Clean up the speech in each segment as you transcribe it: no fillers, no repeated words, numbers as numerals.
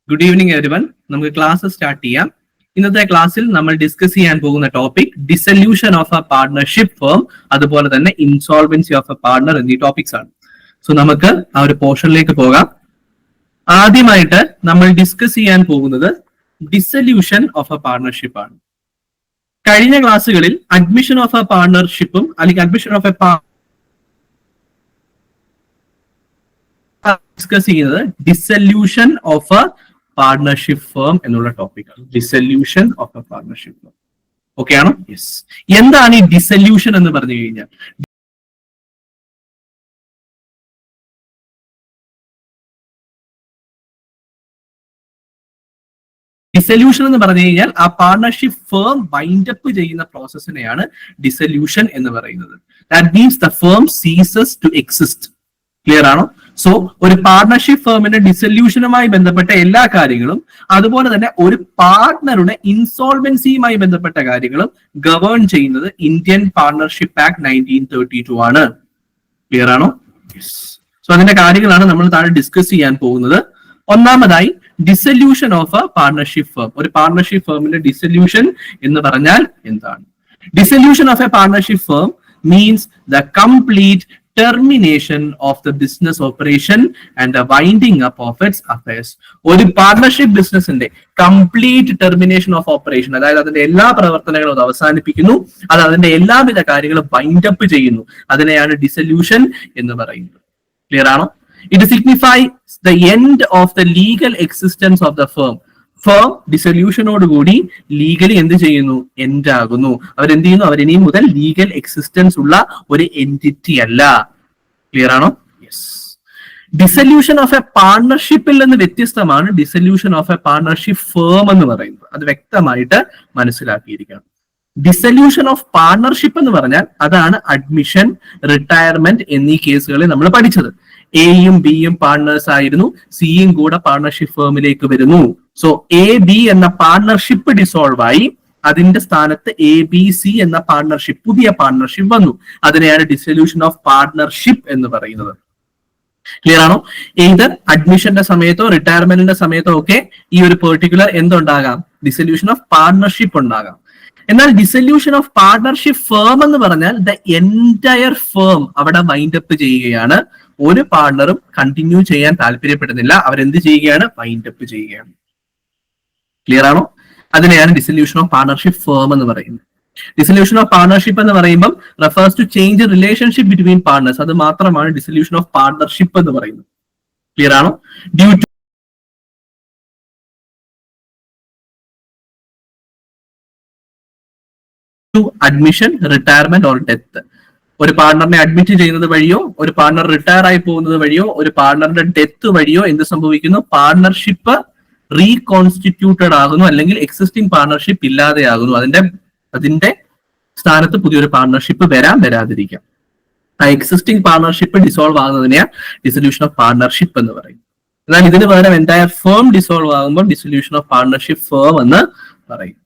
Good evening, everyone. നമുക്ക് class start ചെയ്യാം. ഇന്നത്തെ ക്ലാസ്സിൽ നമ്മൾ ഡിസ്കസ് ചെയ്യാൻ പോകുന്ന topic dissolution of A partnership firm, അതുപോലെ തന്നെ ഇൻസോൾവൻസി ഓഫ് എ പാർട്ണർ എന്നീ ടോപ്പിക്സ് ആണ്. സോ നമുക്ക് ആ ഒരു പോർഷനിലേക്ക് പോകാം. ആദ്യമായിട്ട് നമ്മൾ ഡിസ്കസ് ചെയ്യാൻ പോകുന്നത് ഡിസൊല്യൂഷൻ ഓഫ് എ പാർട്ണർഷിപ്പ് ആണ്. കഴിഞ്ഞ ക്ലാസ്സുകളിൽ അഡ്മിഷൻ ഓഫ് എ പാർട്ണർഷിപ്പും അല്ലെങ്കിൽ അഡ്മിഷൻ ഓഫ് എ ഡിസ്കസ് ചെയ്യുന്നത് dissolution of A partnership firm എന്നുള്ള ടോപ്പിക്കാണ്. Dissolution of A partnership firm. Okay ആണോ? യെസ്. എന്താണ് ഈ ഡിസൊല്യൂഷൻ എന്ന് പറഞ്ഞു കഴിഞ്ഞാൽ? ഡിസൊല്യൂഷൻ എന്ന് പറഞ്ഞു കഴിഞ്ഞാൽ ആ പാർട്ണർഷിപ്പ് ഫേം വൈൻഡ് അപ്പ് ചെയ്യുന്ന പ്രോസസ്സിനെയാണ് ഡിസൊല്യൂഷൻ എന്ന് പറയുന്നത്. That means the firm ceases to exist. Clear ആണോ? സോ ഒരു പാർട്ണർഷിപ്പ് ഫേമിന്റെ ഡിസൊല്യൂഷനുമായി ബന്ധപ്പെട്ട എല്ലാ കാര്യങ്ങളും, അതുപോലെ തന്നെ ഒരു പാർട്ണറുടെ ഇൻസോൾവൻസിയുമായി ബന്ധപ്പെട്ട കാര്യങ്ങളും ഗവേൺ ചെയ്യുന്നത് ഇന്ത്യൻ പാർട്ണർഷിപ്പ് ആക്ട് 1932 ആണ്. ക്ലിയർ ആണോ? സോ അതിന്റെ കാര്യങ്ങളാണ് നമ്മൾ താഴെ ഡിസ്കസ് ചെയ്യാൻ പോകുന്നത്. ഒന്നാമതായി dissolution of A partnership firm. ഒരു പാർട്ണർഷിപ്പ് ഫേമിന്റെ ഡിസൊല്യൂഷൻ എന്ന് പറഞ്ഞാൽ എന്താണ്? Dissolution of A partnership firm means the complete termination of the business operation and the winding up of its affairs. ഒരു പാർട്ണർഷിപ്പ് ബിസിനസിന്റെ കംപ്ലീറ്റ് ടെർമിനേഷൻ ഓഫ് ഓപ്പറേഷൻ, അതായത് അതിന്റെ എല്ലാ പ്രവർത്തനങ്ങളും അത് അവസാനിപ്പിക്കുന്നു, അത് അതിന്റെ എല്ലാവിധ കാര്യങ്ങളും വൈൻഡ് അപ്പ് ചെയ്യുന്നു. അതിനെയാണ് ഡിസൊല്യൂഷൻ എന്ന് പറയുന്നത്. ക്ലിയർ ആണോ? It signifies the end of the legal existence of the firm. Firm ഡിസൊല്യൂഷനോടുകൂടി ലീഗലി എന്ത് ചെയ്യുന്നു? എൻഡ് ആകുന്നു. അവരെന്ത് ചെയ്യുന്നു? അവരിനി മുതൽ ലീഗൽ എക്സിസ്റ്റൻസ് ഉള്ള ഒരു എൻറ്റിറ്റി അല്ല. ക്ലിയർ ആണോ? യെസ്. ഡിസൊല്യൂഷൻ ഓഫ് എ പാർട്ണർഷിപ്പിൽ നിന്ന് വ്യത്യസ്തമാണ് dissolution of A partnership firm എന്ന് പറയുന്നത്. അത് വ്യക്തമായിട്ട് മനസ്സിലാക്കിയിരിക്കണം. ഡിസൊല്യൂഷൻ ഓഫ് പാർട്ണർഷിപ്പ് എന്ന് പറഞ്ഞാൽ അതാണ് അഡ്മിഷൻ, റിട്ടയർമെന്റ് എന്നീ കേസുകളിൽ നമ്മൾ പഠിച്ചത്. എയും ബിയും പാർട്ണേഴ്സ് ആയിരുന്നു, സിയും കൂടെ പാർട്ണർഷിപ്പ് ഫേമിലേക്ക് വരുന്നു. സോ എ ബി എന്ന പാർട്ണർഷിപ്പ് ഡിസോൾവ് ആയി, അതിന്റെ സ്ഥാനത്ത് എ ബി സി എന്ന പാർട്ണർഷിപ്പ്, പുതിയ പാർട്ണർഷിപ്പ് വന്നു. അതിനെയാണ് ഡിസൊല്യൂഷൻ ഓഫ് പാർട്ണർഷിപ്പ് എന്ന് പറയുന്നത്. ക്ലിയർ ആണോ? ഏത് അഡ്മിഷന്റെ സമയത്തോ റിട്ടയർമെന്റിന്റെ സമയത്തോ ഒക്കെ ഈ ഒരു പെർട്ടിക്കുലർ എന്തുണ്ടാകാം? ഡിസൊല്യൂഷൻ ഓഫ് പാർട്ണർഷിപ്പ് ഉണ്ടാകാം. എന്നാൽ ഡിസൊല്യൂഷൻ ഓഫ് പാർട്ണർഷിപ്പ് ഫേം എന്ന് പറഞ്ഞാൽ ദ എൻറ്റയർ ഫേം അവിടെ വൈൻഡ് അപ്പ് ചെയ്യുകയാണ്. ഒരു പാർട്ണറും കണ്ടിന്യൂ ചെയ്യാൻ താല്പര്യപ്പെടുന്നില്ല, അവരെന്ത് ചെയ്യുകയാണ്? വൈൻഡ് അപ്പ് ചെയ്യുകയാണ്. ക്ലിയർ ആണോ? അതിനെയാണ് ഡിസൊല്യൂഷൻ ഓഫ് പാർട്ണർഷിപ്പ് ഫേം എന്ന് പറയുന്നത്. ഡിസൊല്യൂഷൻ ഓഫ് പാർട്ണർഷിപ്പ് എന്ന് പറയുമ്പോൾ refers to change relationship between partners. അത് മാത്രമാണ് ഡിസൊല്യൂഷൻ ഓഫ് പാർട്ണർഷിപ്പ് എന്ന് പറയുന്നത്. ക്ലിയർ ആണോ? Due to admission, retirement or death. ഒരു പാർട്ണറിനെ അഡ്മിറ്റ് ചെയ്യുന്നത് വഴിയോ, ഒരു പാർട്ണർ റിട്ടയർ ആയി പോകുന്നത് വഴിയോ, ഒരു പാർട്ണറിന്റെ ഡെത്ത് വഴിയോ എന്ത് സംഭവിക്കുന്നു? പാർട്ണർഷിപ്പ് റീകോൺസ്റ്റിറ്റ്യൂട്ടഡ് ആകുന്നു, അല്ലെങ്കിൽ എക്സിസ്റ്റിംഗ് പാർട്ണർഷിപ്പ് ഇല്ലാതെയാകുന്നു. അതിന്റെ സ്ഥാനത്ത് പുതിയൊരു പാർട്ണർഷിപ്പ് വരാം, വരാതിരിക്കാം. ആ എക്സിസ്റ്റിംഗ് പാർട്ണർഷിപ്പ് ഡിസോൾവ് ആകുന്നതിനെയാണ് ഡിസൊല്യൂഷൻ ഓഫ് പാർട്ണർഷിപ്പ് എന്ന് പറയും. എന്നാൽ ഇതിന് പകരം എൻറ്റയർ ഫേം ഡിസോൾവ് ആകുമ്പോൾ ഡിസൊല്യൂഷൻ ഓഫ് പാർട്ണർഷിപ്പ് ഫേം എന്ന് പറയും.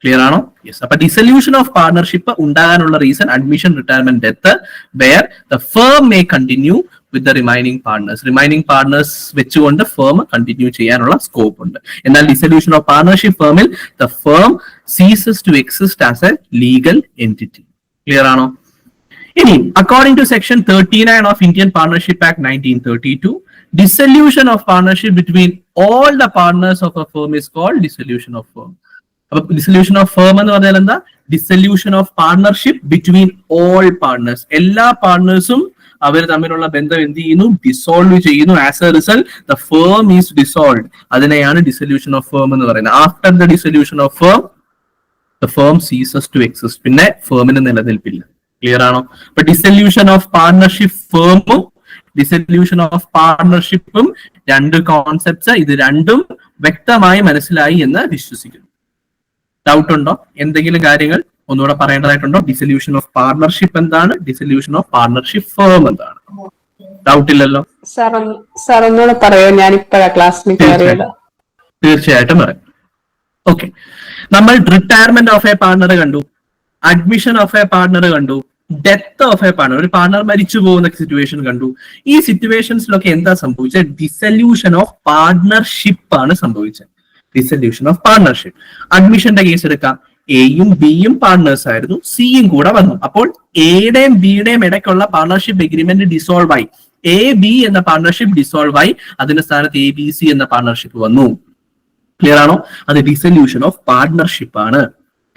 ക്ലിയർ ആണോ? യെസ്. അപ്പൊ ഡിസൊല്യൂഷൻ ഓഫ് പാർട്ണർഷിപ്പ് ഉണ്ടാകാനുള്ള reason admission, retirement, death, where the firm may continue with the remaining partners. Remaining partners വെച്ചുകൊണ്ട് ഫേം കണ്ടിന്യൂ ചെയ്യാനുള്ള സ്കോപ്പ് ഉണ്ട്. എന്നാൽ ഡിസൊല്യൂഷൻ ഓഫ് പാർട്ണർഷിപ്പ് ഫേമിൽ the firm ceases to exist as a legal entity. Clear ആണോ? ഇനി according to section 39 of Indian partnership act 1932, dissolution of partnership between all the partners of a firm is called dissolution of firm. അപ്പൊ dissolution of firm എന്ന് പറഞ്ഞാൽ എന്താ? Dissolution of partnership between all partners. എല്ലാ പാർട്ണേഴ്സും അവർ തമ്മിലുള്ള ബന്ധം എന്ത് ചെയ്യുന്നു? ഡിസോൾവ് ചെയ്യുന്നു. As a result the firm is dissolve. അതിനെയാണ് ഡിസൊല്യൂഷൻ ഓഫ് ഫേം എന്ന് പറയുന്നത്. After the dissolution of firm the firm ceases to exist. പിന്നെ ഫേമിന് നിലനിൽപ്പില്ല. ക്ലിയർ ആണോ? അപ്പൊ ഡിസൊല്യൂഷൻ ഓഫ് പാർട്ണർഷിപ്പ് ഫേമും ഡിസൊല്യൂഷൻ ഓഫ് പാർട്ണർഷിപ്പും രണ്ട് കോൺസെപ്റ്റ്സ്. ഇത് രണ്ടും വ്യക്തമായി മനസ്സിലായി എന്ന് വിശ്വസിക്കുന്നു. ഡൗട്ട് ഉണ്ടോ? എന്തെങ്കിലും കാര്യങ്ങൾ ഒന്നുകൂടെ പറയേണ്ടതായിട്ടുണ്ടോ? ഡിസൊല്യൂഷൻ ഓഫ് പാർട്ണർഷിപ്പ് എന്താണ്? ഡിസൊല്യൂഷൻ ഓഫ് പാർട്ണർഷിപ്പ് ഫേം എന്താണ്? ഡൗട്ട് ഇല്ലല്ലോ? ഒന്നുകൂടെ പറയോ? ഞാൻ ഇപ്പോഴാണ് ക്ലാസ്സിൽ കയറിയത്. തീർച്ചയായിട്ടും പറയാം. ഓക്കെ, നമ്മൾ റിട്ടയർമെന്റ് ഓഫ് എ പാർട്ണർ കണ്ടു, അഡ്മിഷൻ ഓഫ് എ പാർട്ണർ കണ്ടു, ഡെത്ത് ഓഫ് എ പാർട്ണർ, ഒരു പാർട്ണർ മരിച്ചു പോകുന്ന സിറ്റുവേഷൻ കണ്ടു. ഈ സിറ്റുവേഷൻസിലൊക്കെ എന്താ സംഭവിച്ചത്? ഡിസല്യൂഷൻ ഓഫ് പാർട്ണർഷിപ്പ് ആണ് സംഭവിച്ചത്. Dissolution of partnership. അഡ്മിഷന്റെ കേസ് എടുക്കാം. എയും ബിയും പാർട്ണേഴ്സ് ആയിരുന്നു, സിയും കൂടെ വന്നു. അപ്പോൾ എയുടെയും ബിയുടെയും ഇടയ്ക്കുള്ള പാർട്ണർഷിപ്പ് എഗ്രിമെന്റ് ഡിസോൾവ് ആയി. എ ബി എന്ന പാർട്ണർഷിപ്പ് ഡിസോൾവ് ആയി. അതിന്റെ സ്ഥാനത്ത് എ ബി സി എന്ന പാർട്ണർഷിപ്പ് വന്നു. ക്ലിയർ ആണോ? അത് ഡിസല്യൂഷൻ ഓഫ് പാർട്ണർഷിപ്പ് ആണ്.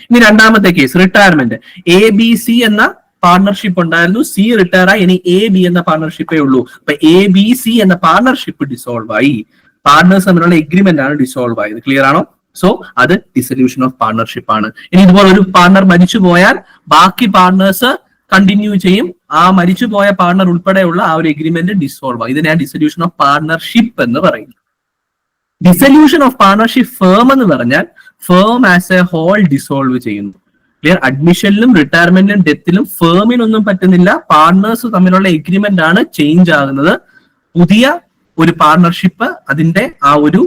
ഇനി രണ്ടാമത്തെ case, retirement. A B C എന്ന പാർട്ണർഷിപ്പ് ഉണ്ടായിരുന്നു, സി റിട്ടയർ ആയി, ഇനി എ ബി എന്ന പാർട്ണർഷിപ്പേ ഉള്ളൂ. അപ്പൊ എ ബി സി എന്ന പാർട്ണർഷിപ്പ് ഡിസോൾവ് ആയി. പാർട്ണേഴ്സ് തമ്മിലുള്ള എഗ്രിമെന്റ് ആണ് ഡിസോൾവ് ആയത്. ക്ലിയർ ആണോ? സോ അത് ഡിസല്യൂഷൻ ഓഫ് പാർട്ണർഷിപ്പ് ആണ്. ഇനി ഇതുപോലെ ഒരു പാർട്ണർ മരിച്ചു പോയാൽ ബാക്കി പാർട്ണേഴ്സ് കണ്ടിന്യൂ ചെയ്യും. ആ മരിച്ചുപോയ പാർട്ണർ ഉൾപ്പെടെയുള്ള ആ ഒരു എഗ്രിമെന്റ് ഡിസോൾവ് ആയി. ഇതിനെയാണ് ഡിസല്യൂഷൻ ഓഫ് പാർട്ണർഷിപ്പ് എന്ന് പറയുന്നത്. ഡിസല്യൂഷൻ ഓഫ് പാർട്ണർഷിപ്പ് ഫേം എന്ന് പറഞ്ഞാൽ firm as a whole dissolve ചെയ്യുന്നു. ക്ലിയർ? അഡ്മിഷനിലും റിട്ടയർമെന്റിലും ഡെത്തിലും ഫേമിനൊന്നും പറ്റുന്നില്ല. പാർട്ണേഴ്സ് തമ്മിലുള്ള എഗ്രിമെന്റ് ആണ് ചേഞ്ച് ആകുന്നത്. പുതിയ ഒരു പാർട്ണർഷിപ്പ് അതിന്റെ ആ ഒരു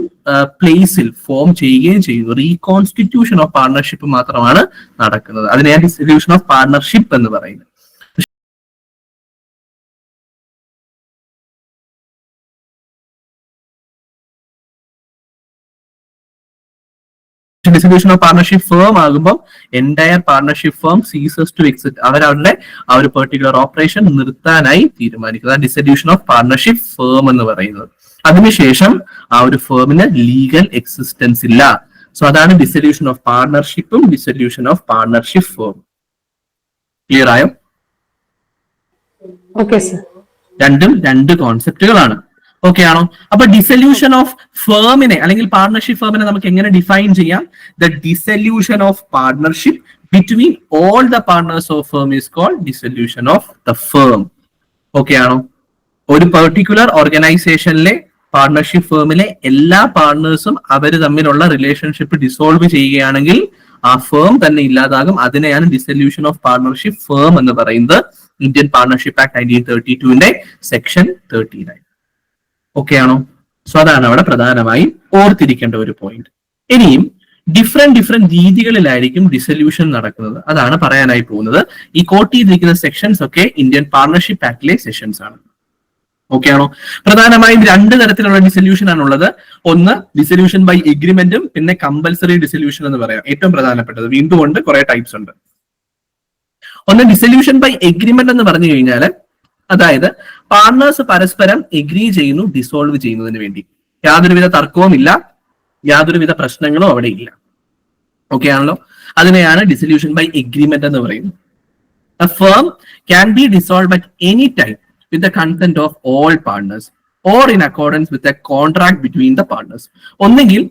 പ്ലേസിൽ ഫോം ചെയ്യുകയും ചെയ്യുന്നു. റീകോൺസ്റ്റിറ്റ്യൂഷൻ ഓഫ് പാർട്ണർഷിപ്പ് മാത്രമാണ് നടക്കുന്നത്. അതിനെയാണ് ഡിസല്യൂഷൻ ഓഫ് പാർട്ണർഷിപ്പ് എന്ന് പറയുന്നത്. ഡിസല്യൂഷൻ ഓഫ് പാർട്ണർഷിപ്പ് ഫേം ആകുമ്പോൾ entire partnership firm ceases to exit. അവരവരുടെ ആ ഒരു പെർട്ടിക്കുലർ ഓപ്പറേഷൻ നിർത്താനായി തീരുമാനിക്കുന്നത്. ഡിസല്യൂഷൻ ഓഫ് പാർട്ണർഷിപ്പ് ഫേം എന്ന് പറയുന്നത്. അതിനുശേഷം ആ ഒരു ഫേമിന് ലീഗൽ എക്സിസ്റ്റൻസ് ഇല്ല. സോ അതാണ് ഡിസല്യൂഷൻ ഓഫ് പാർട്ണർഷിപ്പും dissolution of partnership firm. Clear ആയോ? Okay sir. രണ്ടും രണ്ട് കോൺസെപ്റ്റുകളാണ്. ഓക്കെ ആണോ? അപ്പൊ ഡിസല്യൂഷൻ ഓഫ് ഫേമിനെ അല്ലെങ്കിൽ പാർട്ണർഷിപ്പ് ഫേമിനെ നമുക്ക് എങ്ങനെ ഡിഫൈൻ ചെയ്യാം? The dissolution of partnership between all the partners of firm is called dissolution of the firm. Okay ആണോ? ഒരു പെർട്ടിക്കുലർ ഓർഗനൈസേഷനിലെ പാർട്ണർഷിപ്പ് ഫേമിലെ എല്ലാ പാർട്ണേഴ്സും അവര് തമ്മിലുള്ള റിലേഷൻഷിപ്പ് ഡിസോൾവ് ചെയ്യുകയാണെങ്കിൽ ആ ഫേം തന്നെ ഇല്ലാതാകും. അതിനെയാണ് ഡിസല്യൂഷൻ ഓഫ് പാർട്ണർഷിപ്പ് ഫേം എന്ന് പറയുന്നത്. Indian partnership act 1932 section 39. Okay ആണോ? സോ അതാണ് അവിടെ പ്രധാനമായും ഓർത്തിരിക്കേണ്ട ഒരു പോയിന്റ്. ഇനിയും ഡിഫറെന്റ് രീതികളിലായിരിക്കും ഡിസല്യൂഷൻ നടക്കുന്നത്. അതാണ് പറയാനായി പോകുന്നത്. ഈ കോട്ട് ചെയ്തിരിക്കുന്ന സെക്ഷൻസ് ഒക്കെ ഇന്ത്യൻ പാർട്ണർഷിപ്പ് ആക്ടിലെ സെക്ഷൻസ് ആണ്. ഓക്കെ ആണോ? പ്രധാനമായും രണ്ട് തരത്തിലുള്ള ഡിസല്യൂഷൻ ആണുള്ളത്. ഒന്ന് ഡിസല്യൂഷൻ ബൈ എഗ്രിമെന്റും പിന്നെ കമ്പൽസറി ഡിസല്യൂഷൻ എന്ന് പറയാം. ഏറ്റവും പ്രധാനപ്പെട്ടത്. വീണ്ടും ഉണ്ട്, കുറെ ടൈപ്സ് ഉണ്ട്. ഒന്ന് ഡിസല്യൂഷൻ ബൈ എഗ്രിമെന്റ് എന്ന് പറഞ്ഞു കഴിഞ്ഞാൽ, അതായത് പാർട്ണേഴ്സ് പരസ്പരം എഗ്രി ചെയ്യുന്നു ഡിസോൾവ് ചെയ്യുന്നതിന് വേണ്ടി. യാതൊരുവിധ തർക്കവും ഇല്ല, യാതൊരുവിധ പ്രശ്നങ്ങളും അവിടെ ഇല്ല. ഓക്കെ ആണല്ലോ? അതിനെയാണ് ഡിസല്യൂഷൻ ബൈ എഗ്രിമെന്റ് എന്ന് പറയുന്നത്. A firm can be dissolved at any time with the consent of all partners or in accordance with a contract between the partners. ഒന്നെങ്കിൽ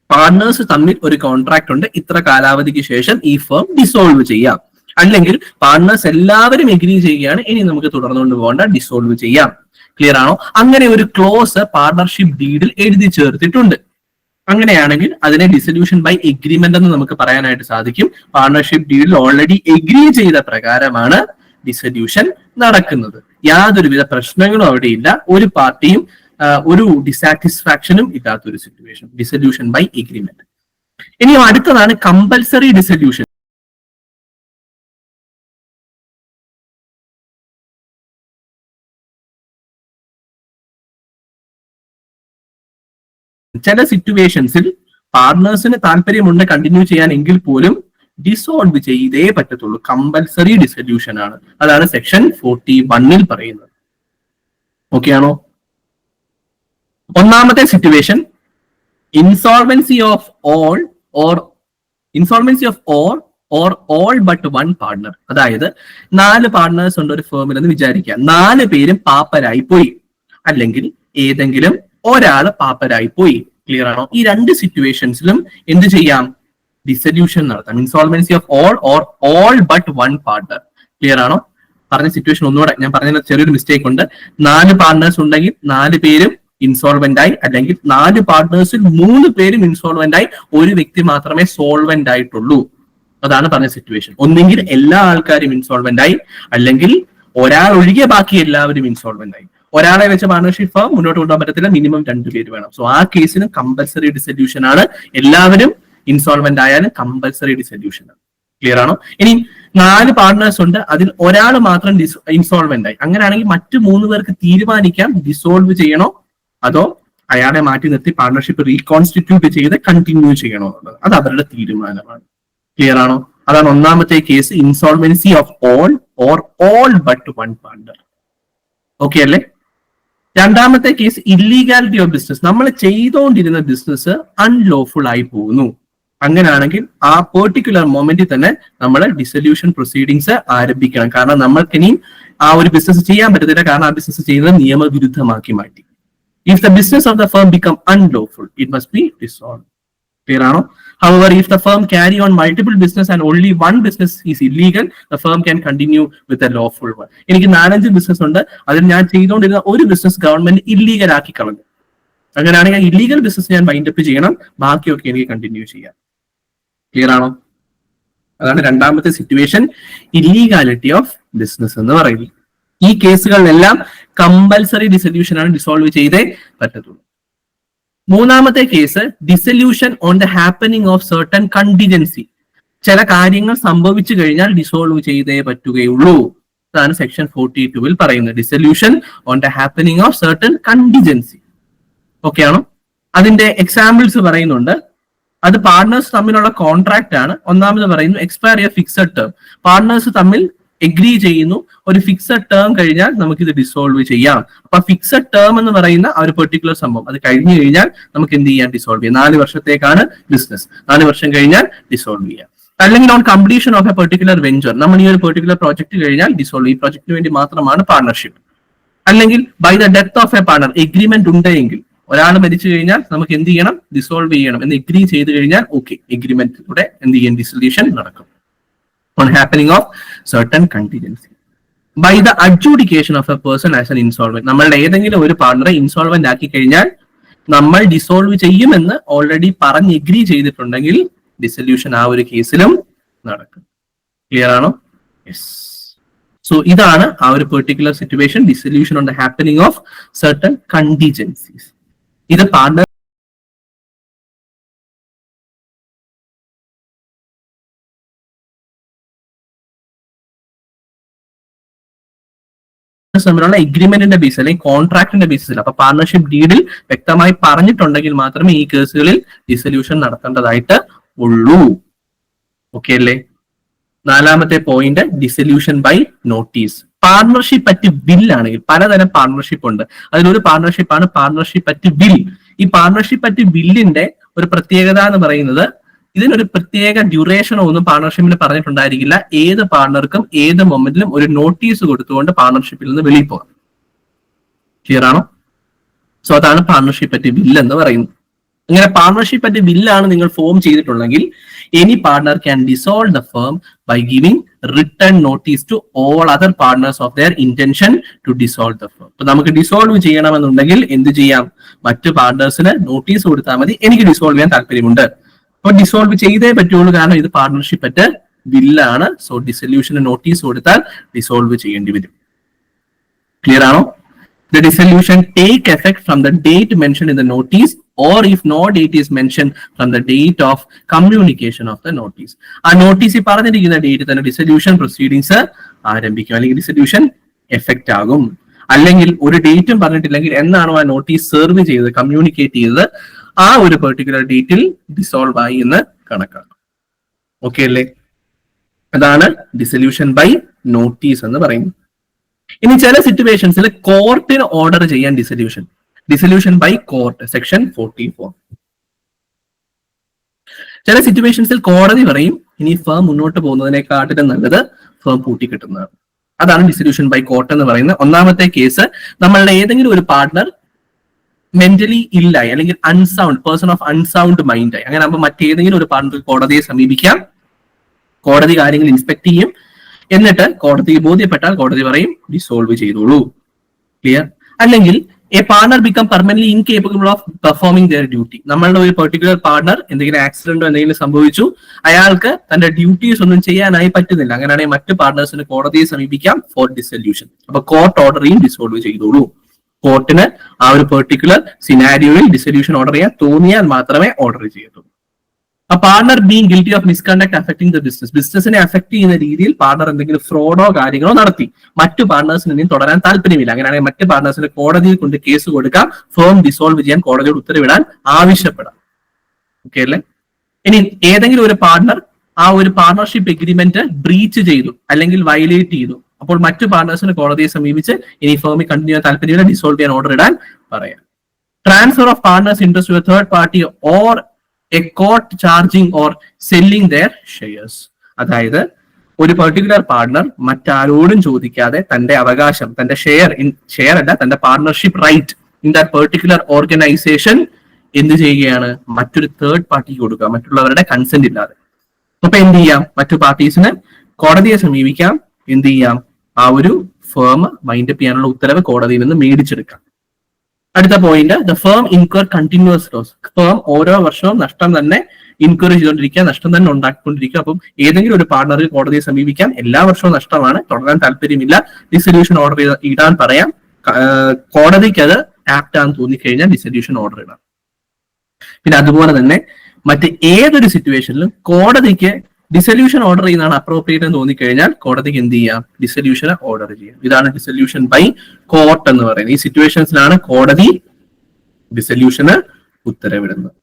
പാർട്ണേഴ്സ് തമ്മിൽ ഒരു കോൺട്രാക്ട് ഉണ്ട്, ഇത്ര കാലാവധിക്ക് ശേഷം ഈ ഫേം ഡിസോൾവ് ചെയ്യാം. അല്ലെങ്കിൽ പാർട്ണേഴ്സ് എല്ലാവരും എഗ്രി ചെയ്യുകയാണ്, ഇനി നമുക്ക് തുടർന്നുകൊണ്ട് പോകേണ്ട, ഡിസോൾവ് ചെയ്യാം. ക്ലിയർ ആണോ? അങ്ങനെ ഒരു ക്ലോസ് പാർട്ണർഷിപ്പ് ഡീഡിൽ എഴുതി ചേർത്തിട്ടുണ്ട്. അങ്ങനെയാണെങ്കിൽ അതിനെ ഡിസല്യൂഷൻ ബൈ എഗ്രിമെന്റ് എന്ന് നമുക്ക് പറയാനായിട്ട് സാധിക്കും. പാർട്ണർഷിപ്പ് ഡീഡിൽ ഓൾറെഡി എഗ്രി ചെയ്ത പ്രകാരമാണ് ഡിസല്യൂഷൻ നടക്കുന്നത്. യാതൊരുവിധ പ്രശ്നങ്ങളും അവിടെ ഇല്ല, ഒരു പാർട്ടിയും ഒരു ഡിസാറ്റിസ്ഫാക്ഷനും ഇല്ലാത്തൊരു സിറ്റുവേഷൻ. Dissolution by agreement. ഇനി അടുത്തതാണ് കമ്പൽസറി ഡിസല്യൂഷൻ. ചില സിറ്റുവേഷൻസിൽ പാർട്ണേഴ്സിന് താല്പര്യമുണ്ട് കണ്ടിന്യൂ ചെയ്യാൻ, എങ്കിൽ പോലും ഡിസോൾവ് ചെയ്തേ പറ്റത്തുള്ളൂ. കമ്പൽസറി ഡിസല്യൂഷൻ ആണ്. അതാണ് സെക്ഷൻ 41 പറയുന്നത്. ഓക്കെ ആണോ? ഒന്നാമത്തെ situation insolvency of all or all but one partner. അതായത് 4 പാർട്ണേഴ്സ് ഉണ്ട് ഒരു ഫേമിൽ എന്ന് വിചാരിക്കുക. 4 പേരും പാപ്പരായി പോയി, അല്ലെങ്കിൽ ഏതെങ്കിലും ഒരാൾ പാപ്പരായി പോയി. ക്ലിയർ ആണോ? ഈ രണ്ട് സിറ്റുവേഷൻസിലും എന്ത് ചെയ്യാം? ഡിസല്യൂഷൻ നടത്താം. Insolvency of all or all but one partner. Clear ആണോ? പറഞ്ഞ സിറ്റുവേഷൻ ഒന്നുകൂടെ ഞാൻ പറഞ്ഞ ചെറിയൊരു മിസ്റ്റേക്ക് ഉണ്ട്. 4 പാർട്ണേഴ്സ് ഉണ്ടെങ്കിൽ 4 പേരും ഇൻസോൾവെന്റ് ആയി, അല്ലെങ്കിൽ 4 പാർട്ണേഴ്സിൽ 3 പേരും ഇൻസോൾവെന്റ് ആയി, ഒരു വ്യക്തി മാത്രമേ സോൾവെന്റ് ആയിട്ടുള്ളൂ. അതാണ് പറഞ്ഞ സിറ്റുവേഷൻ. ഒന്നെങ്കിൽ എല്ലാ ആൾക്കാരും ഇൻസോൾവെന്റ് ആയി, അല്ലെങ്കിൽ ഒരാൾ ഒഴികെ ബാക്കി എല്ലാവരും ഇൻസോൾവെന്റ് ആയി. ഒരാളെ വെച്ച് പാർട്ണർഷിപ്പ് ഫേം മുന്നോട്ട് കൊണ്ടുപോകാൻ പറ്റത്തില്ല, മിനിമം 2 പേര് വേണം. സോ ആ കേസിന് കമ്പൽസറി ഡിസല്യൂഷൻ ആണ്. എല്ലാവരും ഇൻസോൾവെന്റ് ആയാലും കമ്പൽസറി ഡിസല്യൂഷൻ ആണ്. ക്ലിയർ ആണോ? ഇനി 4 പാർട്ട്നേഴ്സ് ഉണ്ട്, അതിൽ ഒരാൾ മാത്രം ഇൻസോൾവെന്റ് ആയി. അങ്ങനെയാണെങ്കിൽ മറ്റു 3 പേർക്ക് തീരുമാനിക്കാം ഡിസോൾവ് ചെയ്യണോ അതോ അയാളെ മാറ്റി നിർത്തി പാർട്ണർഷിപ്പ് റീകോൺസ്റ്റിറ്റ്യൂട്ട് ചെയ്ത് കണ്ടിന്യൂ ചെയ്യണോ എന്നുള്ളത്. അത് അവരുടെ തീരുമാനമാണ്. ക്ലിയർ ആണോ? അതാണ് ഒന്നാമത്തെ case, insolvency of all or all but one partner. Okay അല്ലേ? രണ്ടാമത്തെ കേസ് ഇല്ലീഗാലിറ്റി ഓഫ് ബിസിനസ്. നമ്മൾ ചെയ്തുകൊണ്ടിരുന്ന ബിസിനസ് അൺലോഫുൾ ആയി പോകുന്നു. അങ്ങനെയാണെങ്കിൽ ആ പെർട്ടിക്കുലർ മൊമെന്റിൽ തന്നെ നമ്മൾ ഡിസൊല്യൂഷൻ പ്രൊസീഡിങ്സ് ആരംഭിക്കണം. കാരണം നമ്മൾക്കിനിയും ആ ഒരു ബിസിനസ് ചെയ്യാൻ പറ്റത്തില്ല, കാരണം ആ ബിസിനസ് ചെയ്യുന്നത് നിയമവിരുദ്ധമാക്കി മാറ്റി. If the business of the firm become unlawful it must be dissolve. Clear ആണോ? However, if the firm carry on multiple business and only one business is illegal, the firm can continue with the lawful one. എനിക്ക് 4-5 business ഉണ്ട്, അതിൽ ഞാൻ ചെയ്തുകൊണ്ടിരുന്ന ഒരു business government illegal ആക്കി കളഞ്ഞു. അങ്ങനെയാണെങ്കിൽ ഇല്ലീഗൽ ബിസിനസ് ഞാൻ വൈൻഡപ്പ് ചെയ്യണം, ബാക്കിയൊക്കെ എനിക്ക് കണ്ടിന്യൂ ചെയ്യാം. ക്ലിയർ ആണോ? അതാണ് രണ്ടാമത്തെ സിറ്റുവേഷൻ, ഇല്ലീഗാലിറ്റി ഓഫ് ബിസിനസ് എന്ന് പറയുന്നത്. ഈ കേസുകളിലെല്ലാം കമ്പൽസറി ഡിസൊല്യൂഷൻ ആണ്, ഡിസോൾവ് ചെയ്തേ പറ്റത്തുള്ളൂ. മൂന്നാമത്തെ case dissolution on the happening of certain contingency. ചില കാര്യങ്ങൾ സംഭവിച്ചു കഴിഞ്ഞാൽ ഡിസോൾവ് ചെയ്തേ പറ്റുകയുള്ളൂ. അതാണ് സെക്ഷൻ 42-ൽ പറയുന്നത്, dissolution on the happening of certain contingency. Okay ആണോ? അതിന്റെ എക്സാമ്പിൾസ് പറയുന്നുണ്ട്. അത് പാർട്ട്നേഴ്സ് തമ്മിലുള്ള കോൺട്രാക്ട് ആണ്. ഒന്നാമത് പറയുന്നു expiry of fixed term. Partners തമ്മിൽ എഗ്രി ചെയ്യുന്നു, ഒരു ഫിക്സഡ് ടേം കഴിഞ്ഞാൽ നമുക്ക് ഇത് ഡിസോൾവ് ചെയ്യാം. അപ്പൊ ഫിക്സഡ് ടേം എന്ന് പറയുന്ന ആ ഒരു പെർട്ടിക്കുലർ സംഭവം അത് കഴിഞ്ഞു കഴിഞ്ഞാൽ നമുക്ക് എന്ത് ചെയ്യാം? ഡിസോൾവ് ചെയ്യാം. 4 വർഷത്തേക്കാണ് ബിസിനസ്, 4 വർഷം കഴിഞ്ഞാൽ ഡിസോൾവ് ചെയ്യാം. അല്ലെങ്കിൽ on completion of A particular venture, നമ്മൾ ഈ ഒരു പെർട്ടിക്കുലർ പ്രോജക്ട് കഴിഞ്ഞാൽ ഡിസോൾവ്. ഈ പ്രോജക്റ്റിന് വേണ്ടി മാത്രമാണ് പാർട്ണർഷിപ്പ്. അല്ലെങ്കിൽ by the death of a partner, agreement ഉണ്ടെങ്കിൽ ഒരാൾ മരിച്ചു കഴിഞ്ഞാൽ നമുക്ക് എന്ത് ചെയ്യണം? ഡിസോൾവ് ചെയ്യണം എന്ന് എഗ്രി ചെയ്ത് കഴിഞ്ഞാൽ ഓക്കെ, എഗ്രിമെന്റിലൂടെ എന്ത് ചെയ്യും? ഡിസൊല്യൂഷൻ നടക്കും. On happening of certain contingency. By the adjudication of a person as an insolvent. നമ്മളുടെ ഏതെങ്കിലും ഒരു പാർട്ണറെ ഇൻസോൾവെന്റ് ആക്കി കഴിഞ്ഞാൽ നമ്മൾ ഡിസോൾവ് ചെയ്യുമെന്ന് ഓൾറെഡി പറഞ്ഞ് എഗ്രി ചെയ്തിട്ടുണ്ടെങ്കിൽ ഡിസൊല്യൂഷൻ ആ ഒരു കേസിലും നടക്കും. ക്ലിയർ ആണോ? യെസ്. സോ ഇതാണ് ആ ഒരു particular situation, dissolution on the happening of certain contingencies. ഇത് പാർട്ണർ തമ്മിലുള്ള എഗ്രിമെന്റിന്റെ ബേസിൽ അല്ലെങ്കിൽ കോൺട്രാക്ടിന്റെ ബേസിൽ, അപ്പൊ പാർട്ണർഷിപ്പ് ഡീഡിൽ വ്യക്തമായി പറഞ്ഞിട്ടുണ്ടെങ്കിൽ മാത്രമേ ഈ കേസുകളിൽ ഡിസൊല്യൂഷൻ നടത്തേണ്ടതായിട്ട് ഉള്ളൂ. ഓക്കെ അല്ലേ? നാലാമത്തെ point dissolution by notice. Partnership at will ആണെങ്കിൽ പലതരം പാർട്ണർഷിപ്പ് ഉണ്ട്. അതിലൊരു പാർട്ണർഷിപ്പാണ് പാർട്ണർഷിപ്പ് അറ്റ് വിൽ. ഈ പാർട്ണർഷിപ്പ് അറ്റ് വില്ലിന്റെ ഒരു പ്രത്യേകത എന്ന് പറയുന്നത് ഇതിനൊരു പ്രത്യേക ഡ്യൂറേഷനോ ഒന്നും പാർട്ണർഷിപ്പിന് പറഞ്ഞിട്ടുണ്ടായിരിക്കില്ല. ഏത് പാർട്ണർക്കും ഏത് മൊമെന്റിലും ഒരു നോട്ടീസ് കൊടുത്തുകൊണ്ട് പാർട്ണർഷിപ്പിൽ നിന്ന് വെളിയിൽ പോകാം. ക്ലിയർ ആണോ? സോ അതാണ് പാർട്ണർഷിപ്പ് അറ്റ് വിൽ എന്ന് പറയുന്നത്. അങ്ങനെ പാർട്ണർഷിപ്പ് അറ്റ് വില്ലാണ് നിങ്ങൾ ഫോം ചെയ്തിട്ടുണ്ടെങ്കിൽ any partner can dissolve the firm by giving return notice to all other partners of their intention to dissolve the firm. അപ്പൊ നമുക്ക് ഡിസോൾവ് ചെയ്യണമെന്നുണ്ടെങ്കിൽ എന്ത് ചെയ്യാം? മറ്റു പാർട്ണേഴ്സിന് നോട്ടീസ് കൊടുത്താൽ മതി, എനിക്ക് ഡിസോൾവ് ചെയ്യാൻ താല്പര്യമുണ്ട്. അപ്പൊ ഡിസോൾവ് ചെയ്തേ പറ്റുള്ളൂ, കാരണം ഇത് പാർട്ണർഷിപ്പ് അറ്റ് വില്ലാണ്. സോ ഡിസൊല്യൂഷന് നോട്ടീസ് കൊടുത്താൽ ഡിസോൾവ് ചെയ്യേണ്ടി വരും. ക്ലിയർ ആണോ? The dissolution take effect from the date mentioned in the notice, or if no date is mentioned, from the date of communication of the notice. ആ നോട്ടീസിൽ പറഞ്ഞിരിക്കുന്ന date തന്നെ dissolution proceedings ആരംഭിക്കും, അല്ലെങ്കിൽ ഡിസൊല്യൂഷൻ എഫക്റ്റ് ആകും. അല്ലെങ്കിൽ ഒരു ഡേറ്റും പറഞ്ഞിട്ടില്ലെങ്കിൽ എന്നാണോ ആ നോട്ടീസ് സെർവ് ചെയ്തത്, കമ്മ്യൂണിക്കേറ്റ് ചെയ്തത്, ആ ഒരു പെർട്ടിക്കുലർ ഡേറ്റിൽ ഡിസോൾവ് ആയി എന്ന് കണക്കാക്കും. ഓക്കെ അല്ലേ? അതാണ് ഡിസൊല്യൂഷൻ ബൈ നോട്ടീസ് എന്ന് പറയുന്നത്. ഇനി ചില സിറ്റുവേഷൻസിൽ കോർട്ടിന് ഓർഡർ ചെയ്യാൻ ഡിസൊല്യൂഷൻ ബൈ കോർട്ട്, സെക്ഷൻ 44. ചില സിറ്റുവേഷൻസിൽ കോടതി പറയും ഇനി ഫേം മുന്നോട്ട് പോകുന്നതിനെക്കാട്ടിലും നല്ലത് ഫേം പൂട്ടിക്കിട്ടുന്നതാണ്. അതാണ് ഡിസൊല്യൂഷൻ ബൈ കോർട്ട് എന്ന് പറയുന്നത്. ഒന്നാമത്തെ കേസ്, നമ്മളുടെ ഏതെങ്കിലും ഒരു പാർട്ണർ മെന്റലി ഇല്ലായി അല്ലെങ്കിൽ unsound, person of unsound mind ആയി. അങ്ങനെ ആകുമ്പോൾ മറ്റേതെങ്കിലും ഒരു പാർട്ണർ കോടതിയെ സമീപിക്കാം, കോടതി കാര്യങ്ങൾ ഇൻസ്പെക്ട് ചെയ്യും, എന്നിട്ട് കോടതിക്ക് ബോധ്യപ്പെട്ടാൽ കോടതി പറയും ഡിസോൾവ് ചെയ്തോളൂ. ക്ലിയർ? അല്ലെങ്കിൽ a partner become permanently incapable of performing their duty. നമ്മളുടെ ഒരു പെർട്ടിക്കുലർ പാർട്ണർ എന്തെങ്കിലും ആക്സിഡന്റോ എന്തെങ്കിലും സംഭവിച്ചു, അയാൾക്ക് തന്റെ ഡ്യൂട്ടീസ് ഒന്നും ചെയ്യാനായി പറ്റുന്നില്ല. അങ്ങനെയാണെങ്കിൽ മറ്റു പാർട്ണേഴ്സിന് കോടതിയെ സമീപിക്കാം ഫോർ ഡിസൊല്യൂഷൻ. അപ്പൊ കോർട്ട് ഓർഡറിയും ഡിസോൾവ് ചെയ്തോളൂ. കോർട്ടിന് ആ ഒരു പെർട്ടിക്കുലർ സിനാരിയോയിൽ ഡിസൊല്യൂഷൻ ഓർഡർ ചെയ്യാൻ തോന്നിയാൽ മാത്രമേ ഓർഡർ ചെയ്യത്തുള്ളൂ. A partner being guilty of misconduct affecting the business. ബിസിനസിനെ അഫക്ട് ചെയ്യുന്ന രീതിയിൽ പാർട്ണർ എന്തെങ്കിലും ഫ്രോഡോ കാര്യങ്ങളോ നടത്തി, മറ്റു പാർട്ണേഴ്സിന് ഇനിയും തുടരാൻ താല്പര്യമില്ല. അങ്ങനെയാണെങ്കിൽ മറ്റു പാർട്ണേഴ്സിന് കോടതിയിൽ കൊണ്ട് കേസ് കൊടുക്കാം, ഫേം ഡിസോൾവ് ചെയ്യാൻ കോടതിയോട് ഉത്തരവിടാൻ ആവശ്യപ്പെടാം. ഓക്കെ അല്ലേ? ഇനി ഏതെങ്കിലും ഒരു പാർട്ണർ ആ ഒരു പാർട്ണർഷിപ്പ് എഗ്രിമെന്റ് ബ്രീച്ച് ചെയ്തു അല്ലെങ്കിൽ വയലേറ്റ് ചെയ്തു, അപ്പോൾ മറ്റു പാർട്ണേഴ്സിന് കോടതിയെ സമീപിച്ച് ഇനി ഫേമിൽ കണ്ടിന്യൂ ചെയ്യാൻ താല്പര്യമില്ല, ഡിസോൾവ് ചെയ്യാൻ ഓർഡർ ഇടാൻ പറയാം. Transfer of partners interest to a third party or a court charging or selling their shares. അതായത് ഒരു പെർട്ടിക്കുലർ പാർട്ണർ മറ്റാരോടും ചോദിക്കാതെ തന്റെ അവകാശം, തന്റെ ഷെയർ അല്ല, തന്റെ partnership right in that particular organisation എന്ത് ചെയ്യുകയാണ്? മറ്റൊരു തേർഡ് പാർട്ടിക്ക് കൊടുക്കുക, മറ്റുള്ളവരുടെ കൺസെന്റ് ഇല്ലാതെ. അപ്പൊ എന്ത് ചെയ്യാം? മറ്റു പാർട്ടീസിന് കോടതിയെ സമീപിക്കാം, എന്ത് ചെയ്യാം? ആ ഒരു ഫേം വൈൻഡപ്പ് ചെയ്യാനുള്ള ഉത്തരവ് കോടതിയിൽ നിന്ന് മേടിച്ചെടുക്കാം. അടുത്ത point, the firm incur continuous loss. Firm ഓരോ വർഷവും നഷ്ടം തന്നെ ഇൻക്വയർ ചെയ്തുകൊണ്ടിരിക്കുക, നഷ്ടം തന്നെ ഉണ്ടാക്കിക്കൊണ്ടിരിക്കുക. അപ്പം ഏതെങ്കിലും ഒരു പാർട്ണർക്ക് കോടതിയെ സമീപിക്കാം, എല്ലാ വർഷവും നഷ്ടമാണ്, തുടരാൻ താല്പര്യമില്ല, ഡിസൊല്യൂഷൻ ഓർഡർ ഇടാൻ പറയാം. കോടതിക്ക് അത് ആപ്റ്റ് ആണെന്ന് തോന്നിക്കഴിഞ്ഞാൽ ഡിസൊല്യൂഷൻ ഓർഡർ ഇടാം. പിന്നെ അതുപോലെ തന്നെ മറ്റ് ഏതൊരു സിറ്റുവേഷനിലും കോടതിക്ക് ഡിസൊല്യൂഷൻ ഓർഡർ ചെയ്യുന്നതാണ് അപ്രോപ്രിയേറ്റ് എന്ന് തോന്നിക്കഴിഞ്ഞാൽ കോടതിക്ക് എന്ത് ചെയ്യാം? ഡിസൊല്യൂഷൻ ഓർഡർ ചെയ്യാം. ഇതാണ് ഡിസൊല്യൂഷൻ ബൈ കോർട്ട് എന്ന് പറയുന്നത്. ഈ സിറ്റുവേഷൻസിലാണ് കോടതി ഡിസൊല്യൂഷന് ഉത്തരവിടുന്നത്.